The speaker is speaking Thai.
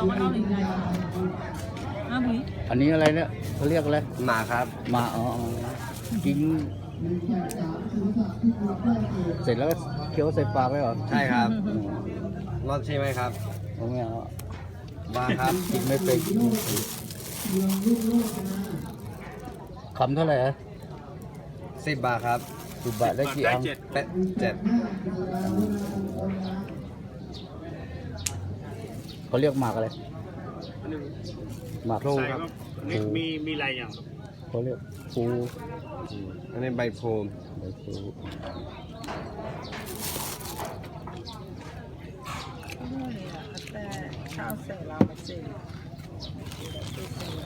องมาเอาหนึ่งไงบุ้ยอันนี้อะไรเนี่ยเขาเรียกอะไร หมาครับ มาอ๋อกินเสร็จแล้วก็เคี้ยวใส่ปากไว้เหรอ ใช่ครับรอดใช่ไหมครับ ผมไม่เอา มาครับ กินไม่เป็นคำเท่าไหร่ฮะ 10 บาทครับ 10 บาทได้กี่อัง เป็ด7 เขาเรียกหมากอะไรหมาก พลู ใช่ ครับ นี่มีอะไรอย่าง เขาเรียกปู อันนี้ใบโพลม ใบปู แต่ข้าวเสร็จเราไปสิ